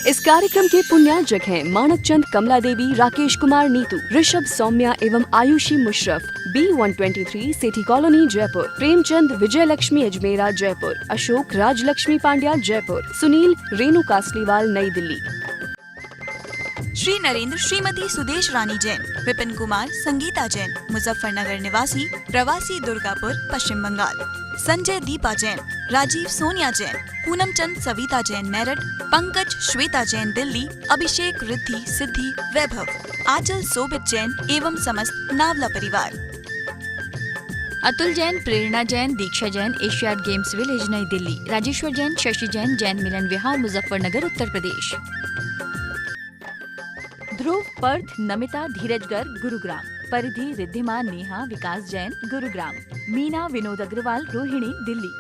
इस कार्यक्रम के पुण्यार्जक हैं मानक चंद, कमला देवी, राकेश कुमार नीतू, ऋषभ, सौम्या एवं आयुषी मुशरफ, B123 सेठी कॉलोनी जयपुर, प्रेमचंद, विजय लक्ष्मी अजमेरा जयपुर, अशोक, राजलक्ष्मी पांड्या जयपुर, सुनील, रेणु कासलीवाल नई दिल्ली। श्री नरेंद्र, श्रीमती सुदेश रानी जैन, विपिन कुमार, संगीता जैन, मुजफ्फरनगर निवासी, प्रवासी दुर्गापुर, पश्चिम बंगाल, संजय दीपा जैन, राजीव सोनिया जैन, पूनम चंद सविता जैन मेरठ, पंकज श्वेता जैन दिल्ली, अभिषेक रिद्धि सिद्धि वैभव, आंचल सोबित जैन एवं समस्त नावला परिवार। अतुल जैन, प्रेरणा जैन, दीक्षा जैन, एशियाड गेम्स विलेज नई दिल्ली, राजेश्वर जैन, शशि जैन, जैन मिलन विहार मुजफ्फरनगर उत्तर प्रदेश। ध्रुव, पर्थ, नमिता, धीरजगर गुरुग्राम, परिधि, रिद्धिमा, नेहा, विकास जैन गुरुग्राम, मीना, विनोद अग्रवाल, रोहिणी दिल्ली।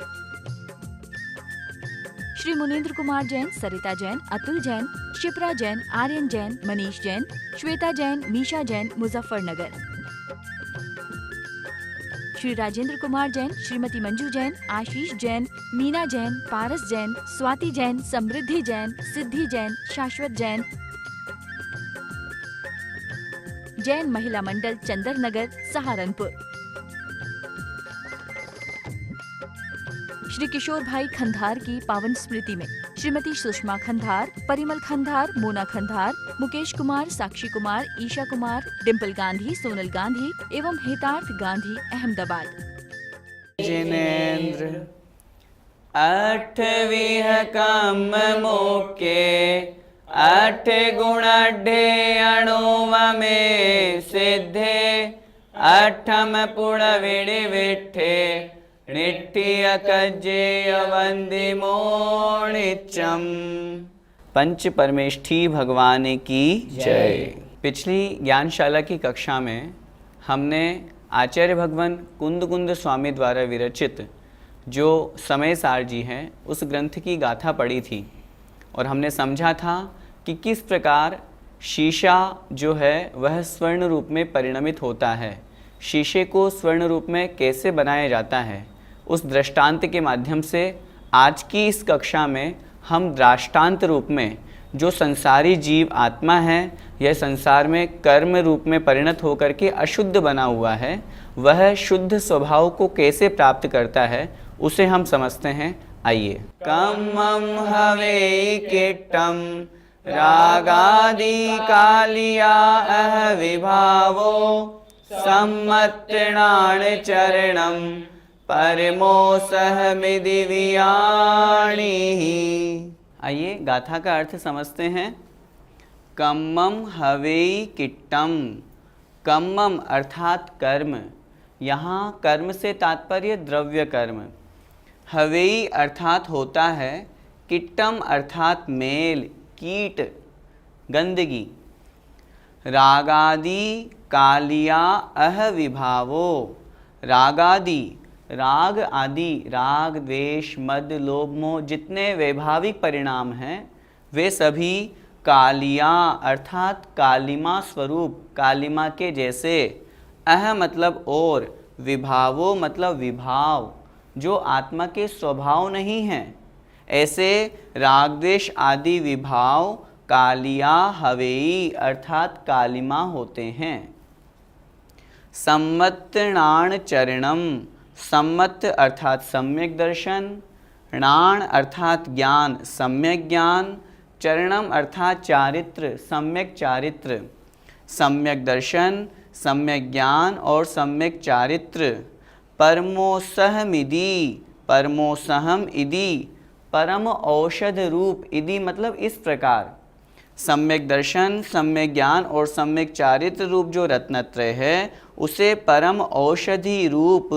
श्री मुनीन्द्र कुमार जैन, सरिता जैन, अतुल जैन, शिप्रा जैन, आर्यन जैन, मनीष जैन, श्वेता जैन, मीशा जैन मुजफ्फरनगर। श्री राजेंद्र कुमार जैन, श्रीमती मंजू जैन, आशीष जैन, मीना जैन, पारस जैन, स्वाति जैन, समृद्धि जैन, सिद्धि जैन, शाश्वत जैन, जैन महिला मंडल चंदर नगर सहारनपुर। श्री किशोर भाई खंधार की पावन स्मृति में श्रीमती सुषमा खंधार, परिमल खंधार, मोना खंधार, मुकेश कुमार, साक्षी कुमार, ईशा कुमार, डिम्पल गांधी, सोनल गांधी एवं हेतार्थ गांधी अहमदाबाद। जिनेन्द्र अठवीह काम मोके, अठ गुणाढ्ये अणुव में सिद्धे, अठम पुण विड़ि विठे, निठ्ठी अकज्जे अवंदि मोणिचम। पंच परमेष्ठी भगवान की जय। पिछली ज्ञानशाला की कक्षा में हमने आचार्य भगवान कुंद स्वामी द्वारा विरचित जो समय सार जी हैं उस ग्रंथ की गाथा पढ़ी थी और हमने समझा था कि किस प्रकार शीशा जो है वह स्वर्ण रूप में परिणमित होता है, शीशे को स्वर्ण रूप में कैसे बनाया जाता है। उस दृष्टांत के माध्यम से आज की इस कक्षा में हम दृष्टांत रूप में जो संसारी जीव आत्मा है, यह संसार में कर्म रूप में परिणत होकर के अशुद्ध बना हुआ है, वह शुद्ध स्वभाव को कैसे प्राप्त करता है उसे हम समझते हैं। आइए। कम्मं हवे किट्टं रागादि कालिया अह विभावो, सम्मत्णान चरणं परमोसह मिदिवियाणि। आइए गाथा का अर्थ समझते हैं। कम्मं हवे किट्टम, कम्मम अर्थात कर्म, यहाँ कर्म से तात्पर्य द्रव्य कर्म। हवेई अर्थात होता है, किट्टम अर्थात मेल, कीट, गंदगी। रागादि कालिया अह विभावो, रागादि राग आदि, राग द्वेष मद लोभ मोह जितने वैभाविक परिणाम हैं वे सभी कालिया अर्थात कालिमा स्वरूप, कालिमा के जैसे। अह मतलब और, विभावो मतलब विभाव, जो आत्मा के स्वभाव नहीं हैं, ऐसे रागद्वेष आदि विभाव कालिया हवेई अर्थात कालिमा होते हैं। सम्मत्णान चरणम, सम्मत अर्थात सम्यक दर्शन, णान अर्थात ज्ञान, सम्यक ज्ञान, चरणम अर्थात चारित्र, सम्यक चारित्र। सम्यक दर्शन, सम्यक ज्ञान और सम्यक चारित्र। परमोसहमिति, परमोसहम इति, परम औषध रूप, इति मतलब इस प्रकार। सम्यक दर्शन, सम्यक ज्ञान और सम्यक चारित्र रूप जो रत्नत्रय है उसे परम औषधि रूप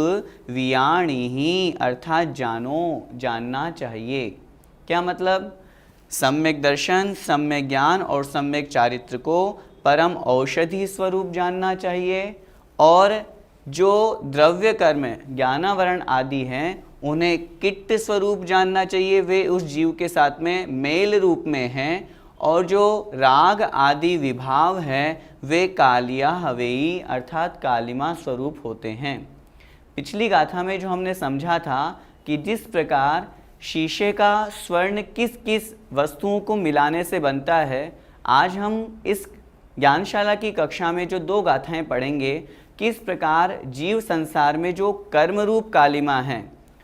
वियाणी ही अर्थात जानो, जानना चाहिए। क्या मतलब? सम्यक दर्शन, सम्यक ज्ञान और सम्यक चारित्र को परम औषधि स्वरूप जानना चाहिए और जो द्रव्य कर्म ज्ञानावरण आदि हैं उन्हें किट्ट स्वरूप जानना चाहिए, वे उस जीव के साथ में मेल रूप में हैं। और जो राग आदि विभाव हैं वे कालिया हवेई अर्थात कालिमा स्वरूप होते हैं। पिछली गाथा में जो हमने समझा था कि जिस प्रकार शीशे का स्वर्ण किस किस वस्तुओं को मिलाने से बनता है, आज हम इस ज्ञानशाला की कक्षा में जो 2 गाथाएं पढ़ेंगे, किस प्रकार जीव संसार में जो कर्म रूप कालिमा है,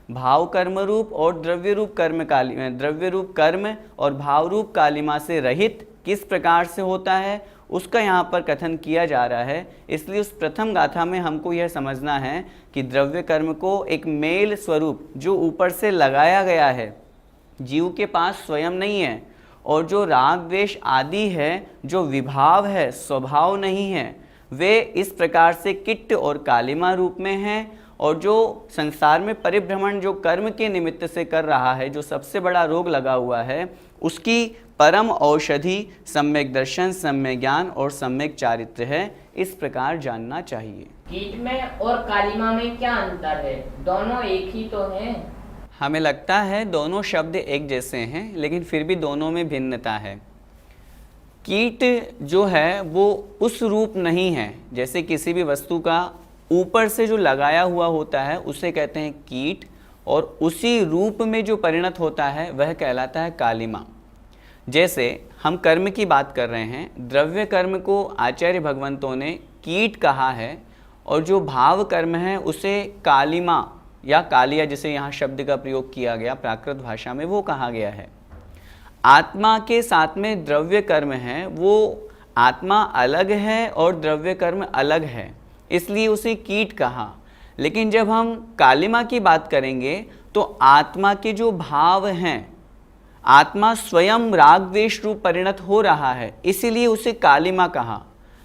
भाव कर्म रूप और द्रव्य रूप कर्म और भाव रूप कालिमा से रहित किस प्रकार से होता है, उसका यहाँ पर कथन किया जा रहा है। इसलिए उस प्रथम गाथा में हमको यह समझना है कि द्रव्य कर्म को एक मेल स्वरूप जो ऊपर से लगाया गया है, जीव के पास स्वयं नहीं है, और जो राग द्वेष आदि है, जो विभाव है, स्वभाव नहीं है, वे इस प्रकार से किट्ट और कालिमा रूप में हैं। और जो संसार में परिभ्रमण जो कर्म के निमित्त से कर रहा है, जो सबसे बड़ा रोग लगा हुआ है, उसकी परम औषधि सम्यक दर्शन, सम्यक ज्ञान और सम्यक चारित्र है। इस प्रकार जानना चाहिए। कीट में और कालिमा में क्या अंतर है? दोनों एक ही तो हैं। हमें लगता है दोनों शब्द एक जैसे हैं, लेकिन फिर भी दोनों में भिन्नता है। कीट जो है वो उस रूप नहीं है, जैसे किसी भी वस्तु का ऊपर से जो लगाया हुआ होता है उसे कहते हैं कीट, और उसी रूप में जो परिणत होता है वह कहलाता है कालिमा। जैसे हम कर्म की बात कर रहे हैं, द्रव्य कर्म को आचार्य भगवंतों ने कीट कहा है, और जो भाव कर्म है उसे कालिमा या कालिया, जिसे यहाँ शब्द का प्रयोग किया गया प्राकृत भाषा में, वो कहा गया है। आत्मा के साथ में द्रव्य कर्म है, वो आत्मा अलग है और द्रव्य कर्म अलग है, इसलिए उसे कीट कहा। लेकिन जब हम कालिमा की बात करेंगे तो आत्मा के जो भाव हैं, आत्मा स्वयं राग द्वेष रूप परिणत हो रहा है, इसीलिए उसे कालिमा कहा।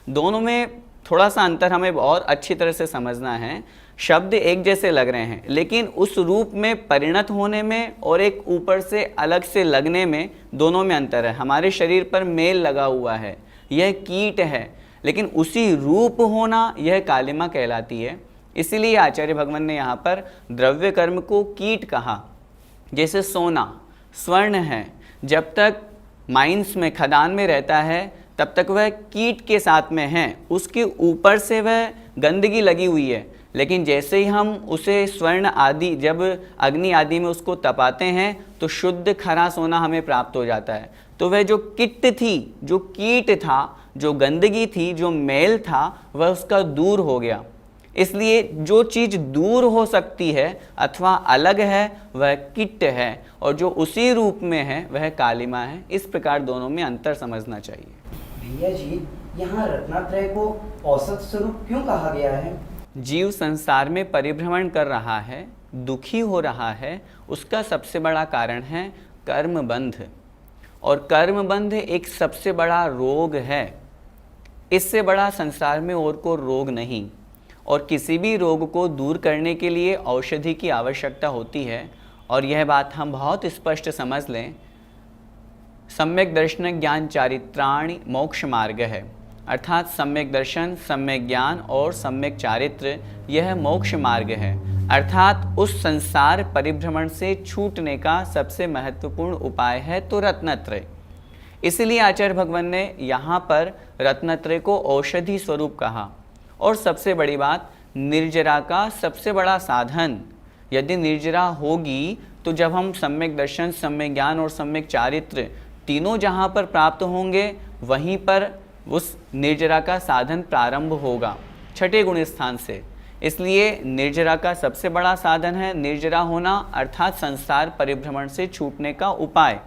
दोनों में थोड़ा सा अंतर हमें और अच्छी तरह से समझना है। शब्द एक जैसे लग रहे हैं, लेकिन उस रूप में परिणत होने में और एक ऊपर से अलग से लगने में, दोनों में अंतर है। हमारे शरीर पर मेल लगा हुआ है, यह कीट है, लेकिन उसी रूप होना यह कालिमा कहलाती है। इसीलिए आचार्य भगवान ने यहाँ पर द्रव्य कर्म को कीट कहा। जैसे सोना स्वर्ण है, जब तक माइंस में, खदान में रहता है, तब तक वह कीट के साथ में है, उसके ऊपर से वह गंदगी लगी हुई है। लेकिन जैसे ही हम उसे स्वर्ण आदि, जब अग्नि आदि में उसको तपाते हैं, तो शुद्ध खरा सोना हमें प्राप्त हो जाता है। तो वह जो किट थी, जो कीट था, जो गंदगी थी, जो मैल था, वह उसका दूर हो गया। इसलिए जो चीज़ दूर हो सकती है अथवा अलग है वह किट है, और जो उसी रूप में है वह कालिमा है। इस प्रकार दोनों में अंतर समझना चाहिए। भैया जी, यहाँ रत्नात्रय को औसत स्वरूप क्यों कहा गया है? जीव संसार में परिभ्रमण कर रहा है, दुखी हो रहा है, उसका सबसे बड़ा कारण है कर्म बंध, और कर्म बंध एक सबसे बड़ा रोग है। इससे बड़ा संसार में और कोई रोग नहीं, और किसी भी रोग को दूर करने के लिए औषधि की आवश्यकता होती है। और यह बात हम बहुत स्पष्ट समझ लें, सम्यक दर्शन ज्ञान चारित्राणि मोक्ष मार्ग है, अर्थात सम्यक दर्शन, सम्यक ज्ञान और सम्यक चारित्र यह मोक्ष मार्ग है। अर्थात उस संसार परिभ्रमण से छूटने का सबसे महत्वपूर्ण उपाय है तो रत्नत्रय। इसलिए आचार्य भगवान ने यहाँ पर रत्नत्रय को औषधि स्वरूप कहा। और सबसे बड़ी बात, निर्जरा का सबसे बड़ा साधन, यदि निर्जरा होगी तो जब हम सम्यक दर्शन, सम्यक ज्ञान और सम्यक चारित्र तीनों जहाँ पर प्राप्त होंगे, वहीं पर उस निर्जरा का साधन प्रारंभ होगा, छठे गुण स्थान से। इसलिए निर्जरा का सबसे बड़ा साधन है निर्जरा होना, अर्थात संसार परिभ्रमण से छूटने का उपाय।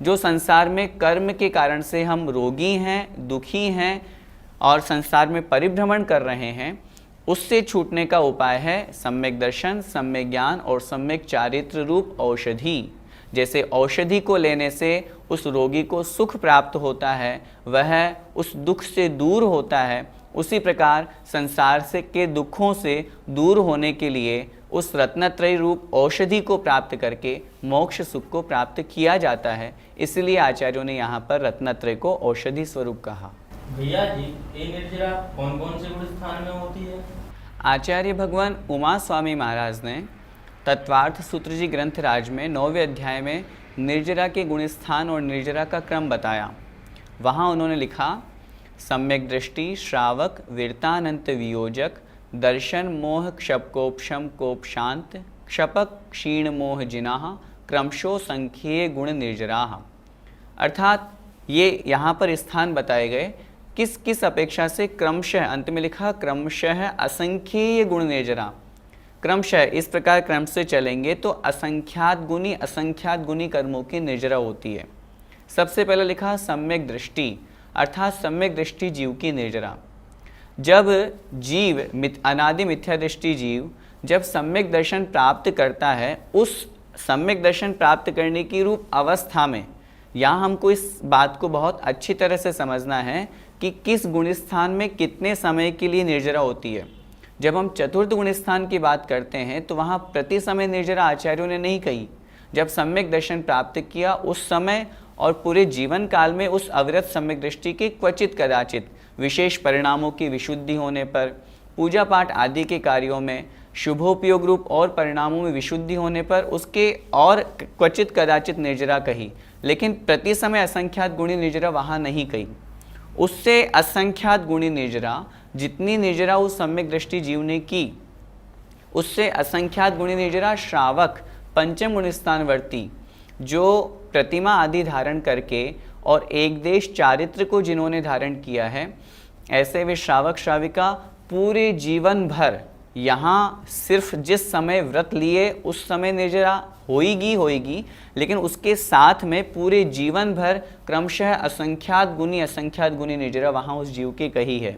जो संसार में कर्म के कारण से हम रोगी हैं, दुखी हैं और संसार में परिभ्रमण कर रहे हैं, उससे छूटने का उपाय है सम्यक दर्शन, सम्यक ज्ञान और सम्यक चारित्र रूप औषधि। जैसे औषधि को लेने से उस रोगी को सुख प्राप्त होता है, वह उस दुख से दूर होता है, उसी प्रकार संसार से के दुखों से दूर होने के लिए उस रत्नत्रय रूप औषधि को प्राप्त करके मोक्ष सुख को प्राप्त किया जाता है। इसलिए आचार्यों ने यहाँ पर रत्नत्रय को औषधि स्वरूप कहा। भैया जी, ये निर्जरा कौन कौन से गुण स्थान में होती है? आचार्य भगवान उमा स्वामी महाराज ने तत्वार्थ सूत्र जी ग्रंथ राज में 9वें अध्याय में निर्जरा के गुण स्थान और निर्जरा का क्रम बताया। वहाँ उन्होंने लिखा, सम्यक दृष्टि, श्रावक, वीरतानंत वियोजक, दर्शन मोह क्षपकोपशम कोप शांत, क्षपक क्षीण मोह जिनाह, क्रमशो संख्येय गुण निर्जराः। अर्थात ये यहाँ पर स्थान बताए गए किस किस अपेक्षा से क्रमशः, अंत में लिखा क्रमशः असंख्येय गुण निर्जरा। क्रमशः इस प्रकार क्रम से चलेंगे तो असंख्यात गुणी कर्मों की निर्जरा होती है। सबसे पहले लिखा सम्यक दृष्टि, अर्थात सम्यक दृष्टि जीव की निर्जरा। जब जीव अनादि मिथ्या दृष्टि जीव जब सम्यक दर्शन प्राप्त करता है, उस सम्यक दर्शन प्राप्त करने की रूप अवस्था में यहाँ हमको इस बात को बहुत अच्छी तरह से समझना है कि किस गुण स्थान में कितने समय के लिए निर्जरा होती है। जब हम चतुर्थ गुण स्थान की बात करते हैं तो वहाँ प्रति समय निर्जरा आचार्यों ने नहीं कही। जब सम्यक दर्शन प्राप्त किया उस समय और पूरे जीवन काल में उस अविरत सम्यक दृष्टि के क्वचित कदाचित विशेष परिणामों की विशुद्धि होने पर, पूजा पाठ आदि के कार्यों में शुभोपयोग रूप और परिणामों में विशुद्धि होने पर उसके और क्वचित कदाचित निर्जरा कही, लेकिन प्रति समय असंख्यात गुणी निर्जरा वहाँ नहीं कही। उससे असंख्यात गुणी निर्जरा, जितनी निर्जरा उस सम्यक दृष्टि जीव ने की, उससे असंख्यात गुणी निर्जरा श्रावक पंचम गुण स्थानवर्ती जो प्रतिमा आदि धारण करके और एक देश चारित्र को जिन्होंने धारण किया है, ऐसे वे श्रावक श्राविका पूरे जीवन भर यहाँ सिर्फ जिस समय व्रत लिए उस समय निर्जरा होएगी, लेकिन उसके साथ में पूरे जीवन भर क्रमशः असंख्यात गुणी निर्जरा वहाँ उस जीव के कही है।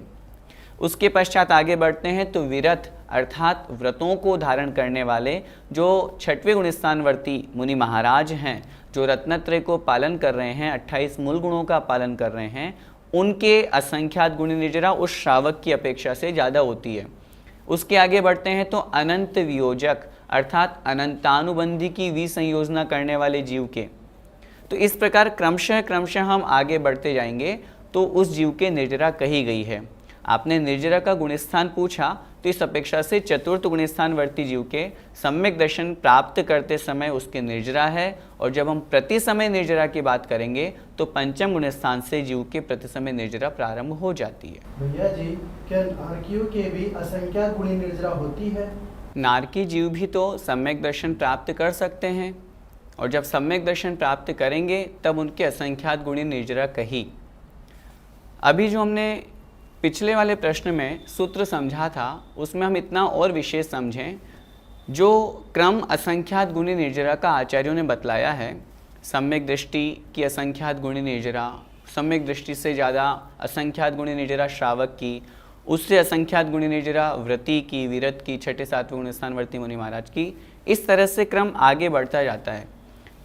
उसके पश्चात आगे बढ़ते हैं तो विरत अर्थात व्रतों को धारण करने वाले जो छठवें गुणस्थानवर्ती मुनि महाराज हैं, जो रत्नत्रय को पालन कर रहे हैं, 28 मूल गुणों का पालन कर रहे हैं, उनके असंख्यात गुणी निर्जरा उस श्रावक की अपेक्षा से ज़्यादा होती है। उसके आगे बढ़ते हैं तो अनंत वियोजक अर्थात अनंतानुबंधी की विसंयोजना करने वाले जीव के। तो इस प्रकार क्रमशः हम आगे बढ़ते जाएंगे तो उस जीव के निर्जरा कही गई है। आपने निर्जरा का गुणस्थान पूछा तो इस अपेक्षा से चतुर्थ गुणस्थानवर्ती जीव के सम्यक दर्शन प्राप्त करते समय उसके निर्जरा है, और जब हम प्रति समय निर्जरा की बात करेंगे तो पंचम गुणस्थान से जीव के प्रति समय निर्जरा प्रारंभ हो जाती है। भैया जी, क्या नारकियों के भी असंख्यात गुणी निर्जरा होती है? नारकी जीव भी तो सम्यक दर्शन प्राप्त कर सकते हैं, और जब सम्यक दर्शन प्राप्त करेंगे तब उनके असंख्यात गुणी निर्जरा कही। अभी जो हमने पिछले वाले प्रश्न में सूत्र समझा था उसमें हम इतना और विशेष समझें। जो क्रम असंख्यात गुणी निर्जरा का आचार्यों ने बतलाया है, सम्यक दृष्टि की असंख्यात गुणी निर्जरा, सम्यक दृष्टि से ज़्यादा असंख्यात गुणी निर्जरा श्रावक की, उससे असंख्यात गुणी निर्जरा व्रती की, विरत की, छठे सातवें गुणस्थानवर्ती मुनि महाराज की, इस तरह से क्रम आगे बढ़ता जाता है।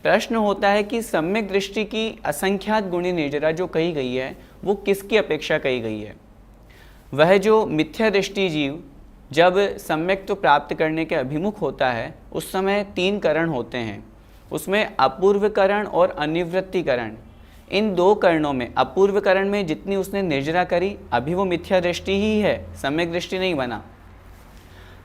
प्रश्न होता है कि सम्यक दृष्टि की असंख्यात गुणी निर्जरा जो कही गई है वो किसकी अपेक्षा कही गई है? वह जो मिथ्या दृष्टि जीव जब सम्यक तो प्राप्त करने के अभिमुख होता है उस समय 3 करण होते हैं। उसमें अपूर्व करण और अनिवृत्ति करण, इन 2 करणों में अपूर्व करण में जितनी उसने निर्जरा करी अभी वो मिथ्या दृष्टि ही है, सम्यक दृष्टि नहीं बना।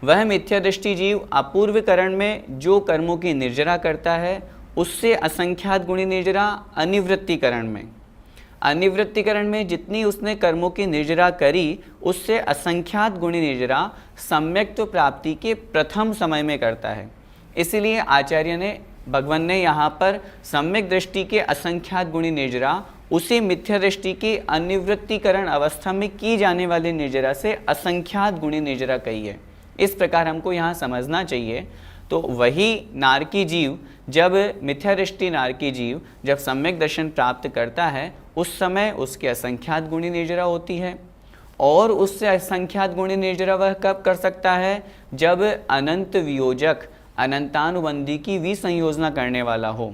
वह मिथ्या दृष्टि जीव अपूर्व करण में जो कर्मों की निर्जरा करता है उससे असंख्यात गुणी निर्जरा अनिवृत्ति करण में, अनिवृत्तिकरण में जितनी उसने कर्मों की निर्जरा करी उससे असंख्यात गुणी निर्जरा सम्यक प्राप्ति के प्रथम समय में करता है। इसीलिए आचार्य ने भगवान ने यहाँ पर सम्यक दृष्टि के असंख्यात गुणी निर्जरा उसी मिथ्या दृष्टि की अनिवृत्तिकरण अवस्था में की जाने वाली निर्जरा से असंख्यात गुणी निर्जरा कही है। इस प्रकार हमको यहाँ समझना चाहिए। तो वही नारकी जीव जब मिथ्या दृष्टि नारकी जीव जब सम्यक दर्शन प्राप्त करता है उस समय उसके असंख्यात गुणी निर्जरा होती है, और उससे असंख्यात गुणी निर्जरा वह कब कर सकता है? जब अनंत वियोजक अनंतानुबंधी की विसंयोजना करने वाला हो।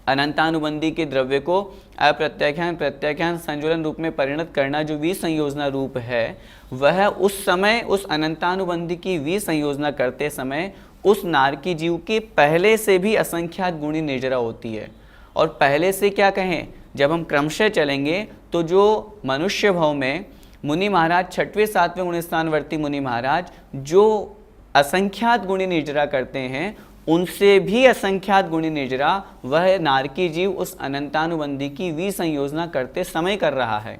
अनंतानुबंधी के द्रव्य को अप्रत्याख्यान प्रत्याख्यान संजुलन रूप में परिणत करना जो विसंयोजना रूप है, वह उस समय उस अनंतानुबंधी की विसंयोजना करते समय उस नारकी जीव के पहले से भी असंख्यात गुणी निर्जरा होती है। और पहले से क्या कहें, जब हम क्रमशः चलेंगे तो जो मनुष्य भाव में मुनि महाराज छठवें सातवें गुणस्थानवर्ती मुनि महाराज जो असंख्यात गुणी निर्जरा करते हैं उनसे भी असंख्यात गुणी निर्जरा वह नारकी जीव उस अनंतानुबंधी की विसंयोजना करते समय कर रहा है।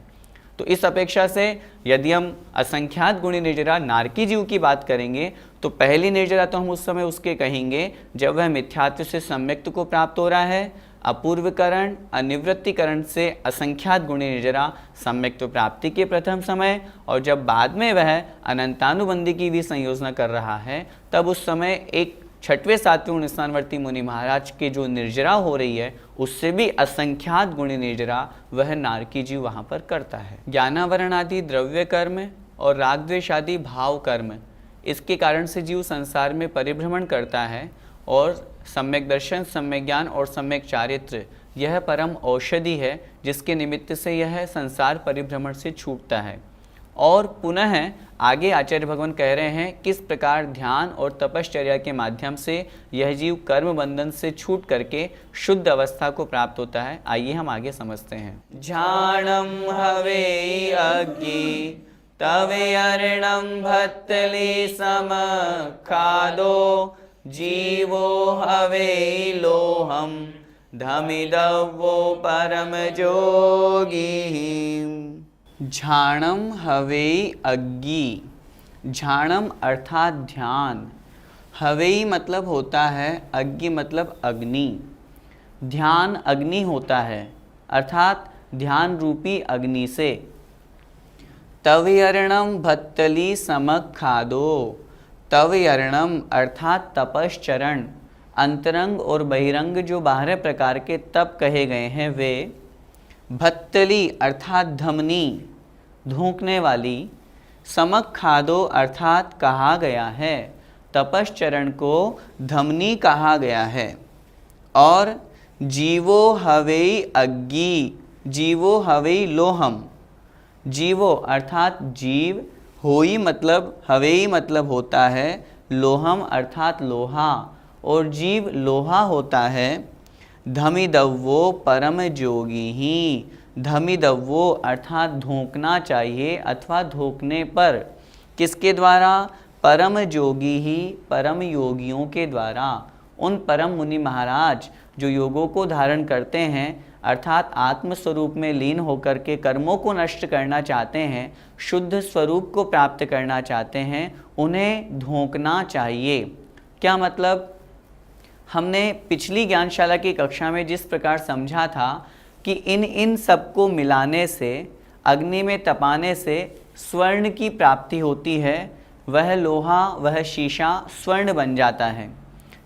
तो इस अपेक्षा से यदि हम असंख्यात गुणी निर्जरा नारकी जीव की बात करेंगे तो पहली निर्जरा तो हम उस समय उसके कहेंगे जब वह मिथ्यात्व से सम्यक्त को प्राप्त हो रहा है, अपूर्वकरण अनिवृत्तिकरण से असंख्यात गुणी निर्जरा सम्यक्त प्राप्ति के प्रथम समय, और जब बाद में वह अनंतानुबंधी की भी संयोजना कर रहा है तब उस समय एक छठवें सातवें गुण स्थानवर्ती मुनि महाराज की जो निर्जरा हो रही है उससे भी असंख्यात गुणी निर्जरा वह नारकी जीव वहाँ पर करता है। ज्ञानावरण आदि द्रव्य कर्म और राग द्वेष आदि भाव कर्म, इसके कारण से जीव संसार में परिभ्रमण करता है, और सम्यक दर्शन, सम्यक ज्ञान और सम्यक चारित्र यह परम औषधि है जिसके निमित्त से यह संसार परिभ्रमण से छूटता है। और पुनः आगे आचार्य भगवान कह रहे हैं किस प्रकार ध्यान और तपश्चर्या के माध्यम से यह जीव कर्म बंधन से छूट करके शुद्ध अवस्था को प्राप्त होता है। आइए हम आगे समझते हैं। झाणम हवे अग्नि तवे अर्णम भत्तले सम खादो जीवो हवे लोहम धमिदवो परम जोगी। झाणम हवेई अग्नि, झाणम अर्थात ध्यान, हवेई मतलब होता है अग्नि मतलब अग्नि, ध्यान अग्नि होता है अर्थात ध्यान रूपी अग्नि से। तवयर्णम भत्तली समक खादो, तवयर्णम अर्थात तपश्चरण, अंतरंग और बहिरंग जो 12 प्रकार के तप कहे गए हैं वे, भत्तली अर्थात धमनी धूकने वाली, समक खादो अर्थात कहा गया है, तपश्चरण को धमनी कहा गया है। और जीवो हवेई अग्नि, जीवो हवेई लोहम, जीवो अर्थात जीव, होई मतलब हवेई मतलब होता है, लोहम अर्थात लोहा, और जीव लोहा होता है। धमिदव्वो परम जोगी ही, धमिदव्वो अर्थात धोखना चाहिए अथवा धोखने पर, किसके द्वारा? परम जोगी ही, परम योगियों के द्वारा। उन परम मुनि महाराज जो योगों को धारण करते हैं अर्थात आत्म स्वरूप में लीन होकर के कर्मों को नष्ट करना चाहते हैं, शुद्ध स्वरूप को प्राप्त करना चाहते हैं, उन्हें धोखना चाहिए। क्या मतलब? हमने पिछली ज्ञानशाला की कक्षा में जिस प्रकार समझा था कि इन सबको मिलाने से, अग्नि में तपाने से स्वर्ण की प्राप्ति होती है, वह लोहा वह शीशा स्वर्ण बन जाता है।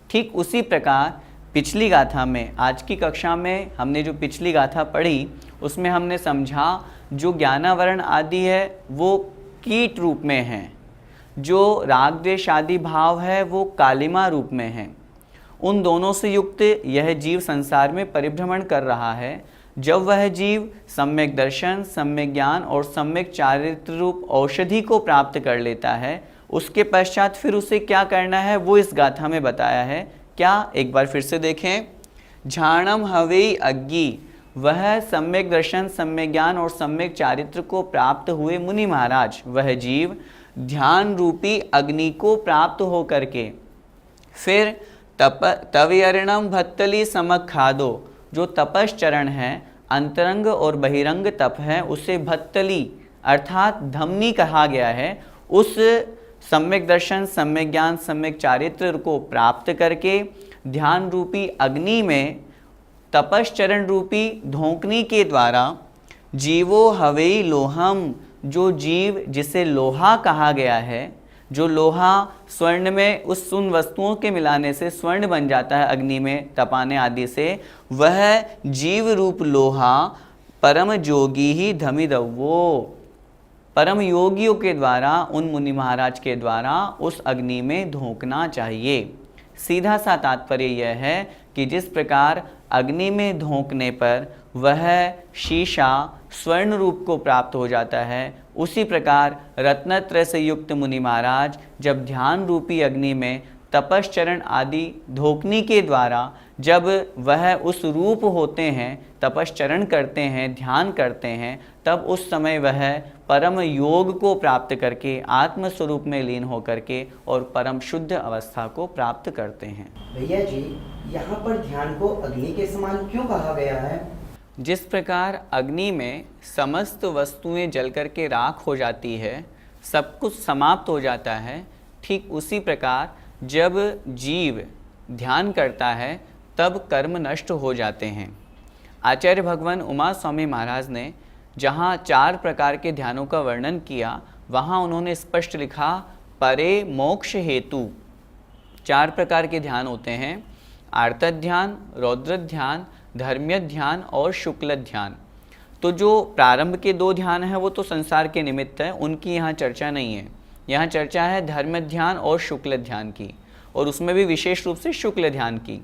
ठीक उसी प्रकार पिछली गाथा में, आज की कक्षा में हमने जो पिछली गाथा पढ़ी उसमें हमने समझा जो ज्ञानावरण आदि है वो कीट रूप में हैं, जो राग द्वेष आदि भाव है वो कालिमा रूप में हैं। उन दोनों से युक्त यह जीव संसार में परिभ्रमण कर रहा है। जब वह जीव सम्यक दर्शन, सम्यक ज्ञान और सम्यक चारित्र रूप औषधि को प्राप्त कर लेता है, उसके पश्चात फिर उसे क्या करना है वो इस गाथा में बताया है। क्या? एक बार फिर से देखें। झाणम हवेई अग्नि, वह सम्यक दर्शन, सम्यक ज्ञान और सम्यक चारित्र को प्राप्त हुए मुनि महाराज, वह जीव ध्यान रूपी अग्नि को प्राप्त हो करके फिर तवयर्णम भत्तली समक खादो, जो तपश्चरण है, अंतरंग और बहिरंग तप है, उसे भत्तली अर्थात धमनी कहा गया है। उस सम्यक दर्शन, सम्यक ज्ञान, सम्यक चारित्र को प्राप्त करके ध्यान रूपी अग्नि में तपश्चरण रूपी धोकनी के द्वारा जीवो हवेई लोहम, जो जीव जिसे लोहा कहा गया है, जो लोहा स्वर्ण में उस उन वस्तुओं के मिलाने से स्वर्ण बन जाता है अग्नि में तपाने आदि से, वह जीव रूप लोहा परम जोगी ही धमिदव्वो, परम योगियों के द्वारा, उन मुनि महाराज के द्वारा उस अग्नि में धोखना चाहिए। सीधा सा तात्पर्य यह है कि जिस प्रकार अग्नि में धोंकने पर वह शीशा स्वर्ण रूप को प्राप्त हो जाता है, उसी प्रकार रत्नत्रय से युक्त मुनि महाराज जब ध्यान रूपी अग्नि में तपश्चरण आदि धोकनी के द्वारा जब वह उस रूप होते हैं, तपश्चरण करते हैं, ध्यान करते हैं, तब उस समय वह परम योग को प्राप्त करके आत्म स्वरूप में लीन होकर के और परम शुद्ध अवस्था को प्राप्त करते हैं। भैया जी, यहाँ पर ध्यान को अग्नि के समान क्यों कहा गया है? जिस प्रकार अग्नि में समस्त वस्तुएं जल करके राख हो जाती है, सब कुछ समाप्त हो जाता है, ठीक उसी प्रकार जब जीव ध्यान करता है तब कर्म नष्ट हो जाते हैं। आचार्य भगवान उमा स्वामी महाराज ने जहाँ 4 प्रकार के ध्यानों का वर्णन किया, वहाँ उन्होंने स्पष्ट लिखा, परे मोक्ष हेतु 4 प्रकार के ध्यान होते हैं, आर्त ध्यान, रौद्र ध्यान, धर्म्य ध्यान और शुक्ल ध्यान। तो जो प्रारंभ के 2 ध्यान हैं वो तो संसार के निमित्त है, उनकी यहाँ चर्चा नहीं है। यहाँ चर्चा है धर्म ध्यान और शुक्ल ध्यान की, और उसमें भी विशेष रूप से शुक्ल ध्यान की।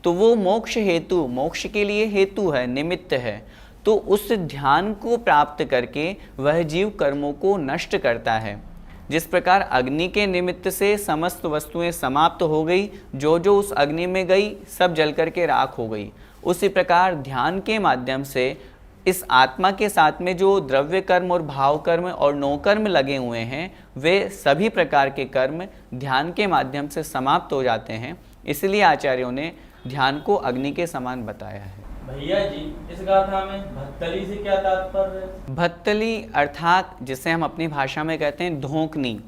तो वो मोक्ष हेतु, मोक्ष के लिए हेतु है, निमित्त है। तो उस ध्यान को प्राप्त करके वह जीव कर्मों को नष्ट करता है। जिस प्रकार अग्नि के निमित्त से समस्त वस्तुएं समाप्त हो गई, जो जो उस अग्नि में गई सब जल करके राख हो गई, उसी प्रकार ध्यान के माध्यम से इस आत्मा के साथ में जो द्रव्य कर्म और भाव कर्म और नो कर्म लगे हुए हैं, वे सभी प्रकार के कर्म ध्यान के माध्यम से समाप्त हो जाते हैं। इसलिए आचार्यों ने ध्यान को अग्नि के समान बताया है। भैया जी, इस गाथा में भत्तली से क्या तात्पर्य है? भत्तली अर्थात जिसे हम अपनी भाषा में कहते हैं धोंकनी,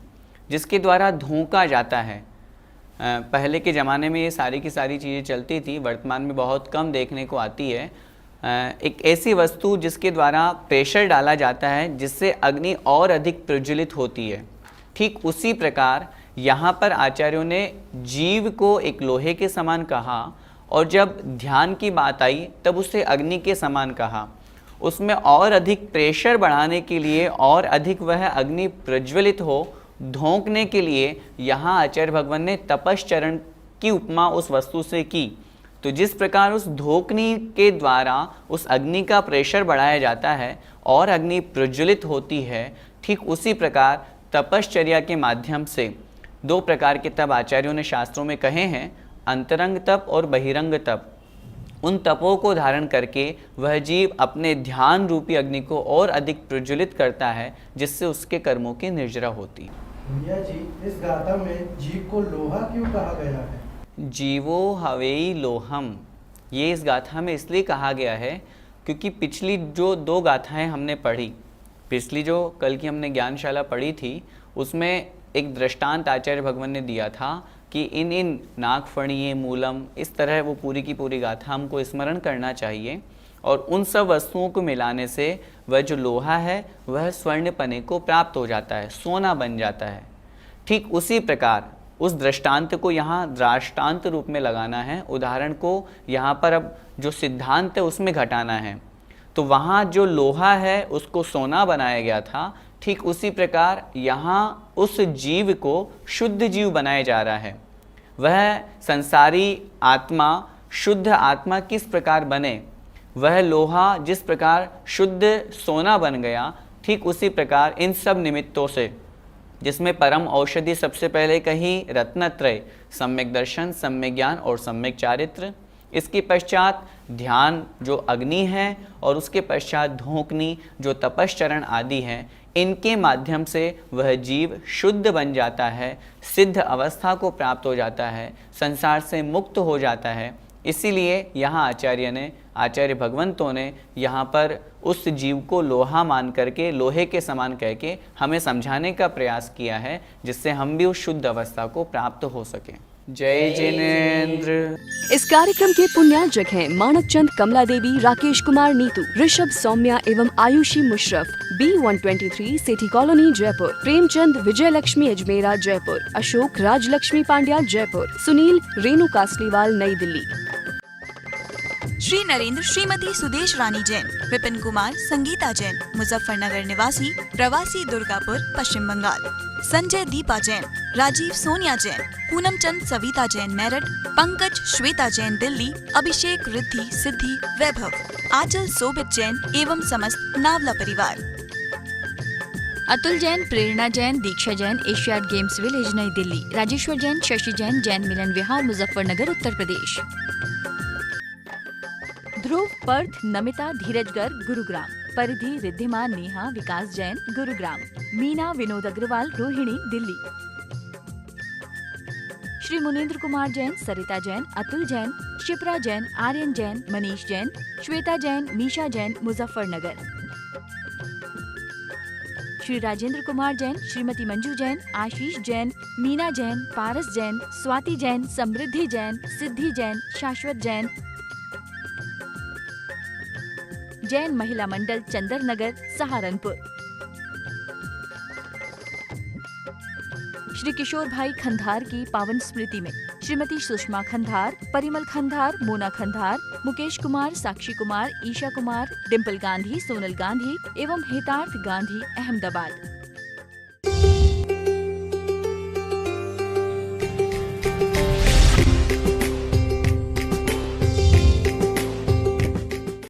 जिसके द्वारा धोंका जाता है। पहले के ज़माने में ये सारी की सारी चीज़ें चलती थी, वर्तमान में बहुत कम देखने को आती है। एक ऐसी वस्तु जिसके द्वारा प्रेशर डाला जाता है, जिससे अग्नि और अधिक प्रज्वलित होती है। ठीक उसी प्रकार यहाँ पर आचार्यों ने जीव को एक लोहे के समान कहा, और जब ध्यान की बात आई तब उसे अग्नि के समान कहा। उसमें और अधिक प्रेशर बढ़ाने के लिए और अधिक वह अग्नि प्रज्वलित हो, धोंकने के लिए यहाँ आचार्य भगवान ने तपश्चरण की उपमा उस वस्तु से की। तो जिस प्रकार उस धोकनी के द्वारा उस अग्नि का प्रेशर बढ़ाया जाता है और अग्नि प्रज्वलित होती है, ठीक उसी प्रकार तपश्चर्या के माध्यम से 2 प्रकार के तप आचार्यों ने शास्त्रों में कहे हैं, अंतरंग तप और बहिरंग तप। उन तपों को धारण करके वह जीव अपने ध्यान रूपी अग्नि को और अधिक प्रज्वलित करता है, जिससे उसके कर्मों की निर्जरा होती है। भैया जी, इस गाथा में जीव को लोहा क्यों कहा गया है? जीवो हवेई लोहम, ये इस गाथा में इसलिए कहा गया है क्योंकि पिछली जो 2 गाथाएं हमने पढ़ी, पिछली जो कल की हमने ज्ञानशाला पढ़ी थी, उसमें एक दृष्टांत आचार्य भगवान ने दिया था कि इन नागफणीय मूलम, इस तरह वो पूरी की पूरी गाथा हमको स्मरण करना चाहिए। और उन सब वस्तुओं को मिलाने से वह जो लोहा है वह स्वर्णपने को प्राप्त हो जाता है, सोना बन जाता है। ठीक उसी प्रकार उस दृष्टांत को यहाँ दृष्टांत रूप में लगाना है, उदाहरण को यहाँ पर अब जो सिद्धांत है उसमें घटाना है। तो वहाँ जो लोहा है उसको सोना बनाया गया था, ठीक उसी प्रकार यहाँ उस जीव को शुद्ध जीव बनाया जा रहा है। वह संसारी आत्मा, शुद्ध आत्मा किस प्रकार बने, वह लोहा जिस प्रकार शुद्ध सोना बन गया, ठीक उसी प्रकार इन सब निमित्तों से, जिसमें परम औषधि सबसे पहले कही रत्नत्रय, सम्यक दर्शन, सम्यक ज्ञान और सम्यक चारित्र। इसके पश्चात ध्यान जो अग्नि है, और उसके पश्चात धोकनी जो तपश्चरण आदि हैं, इनके माध्यम से वह जीव शुद्ध बन जाता है, सिद्ध अवस्था को प्राप्त हो जाता है, संसार से मुक्त हो जाता है। इसीलिए यहाँ आचार्य भगवंतों ने यहाँ पर उस जीव को लोहा मान करके, लोहे के समान कह के हमें समझाने का प्रयास किया है, जिससे हम भी उस शुद्ध अवस्था को प्राप्त हो सकें। जय जिनेन्द्र। इस कार्यक्रम के पुण्यार्जक हैं मानक चंद, कमला देवी, राकेश कुमार नीतू, ऋषभ सौम्या एवं आयुषी मुशरफ, B123 सेठी कॉलोनी जयपुर, प्रेमचंद विजय लक्ष्मी अजमेरा जयपुर, अशोक राजलक्ष्मी पांड्या जयपुर, सुनील रेणु कासलीवाल नई दिल्ली। श्री नरेंद्र श्रीमती सुदेश रानी जैन, विपिन कुमार संगीता जैन, मुजफ्फरनगर निवासी, प्रवासी दुर्गापुर पश्चिम बंगाल। संजय दीपा जैन, राजीव सोनिया जैन, पूनम चंद सविता जैन मेरठ, पंकज श्वेता जैन दिल्ली, अभिषेक रिद्धि सिद्धि वैभव, आंचल सोबित जैन एवं समस्त नावला परिवार। अतुल जैन, प्रेरणा जैन, दीक्षा जैन, एशियाड गेम्स विलेज नई दिल्ली, राजेश्वर जैन, शशि जैन, जैन मिलन विहार मुजफ्फरनगर उत्तर प्रदेश। ध्रुव, पर्थ, नमिता, धीरज गर्ग गुरुग्राम, परिधि, रिद्धिमा, नेहा, विकास जैन गुरुग्राम, मीना, विनोद अग्रवाल रोहिणी दिल्ली। श्री मुनीन्द्र कुमार जैन, सरिता जैन, अतुल जैन, शिप्रा जैन, आर्यन जैन, मनीष जैन, श्वेता जैन, मीशा जैन, मुजफ्फरनगर। श्री राजेंद्र कुमार जैन, श्रीमती मंजू जैन, आशीष जैन, मीना जैन, पारस जैन, स्वाति जैन, समृद्धि जैन, सिद्धि जैन, शाश्वत जैन। जैन महिला मंडल चंदर नगर, सहारनपुर। श्री किशोर भाई खंधार की पावन स्मृति में श्रीमती सुषमा खंधार, परिमल खंधार, मोना खंधार, मुकेश कुमार, साक्षी कुमार, ईशा कुमार, डिम्पल गांधी, सोनल गांधी एवं हेतार्थ गांधी, अहमदाबाद।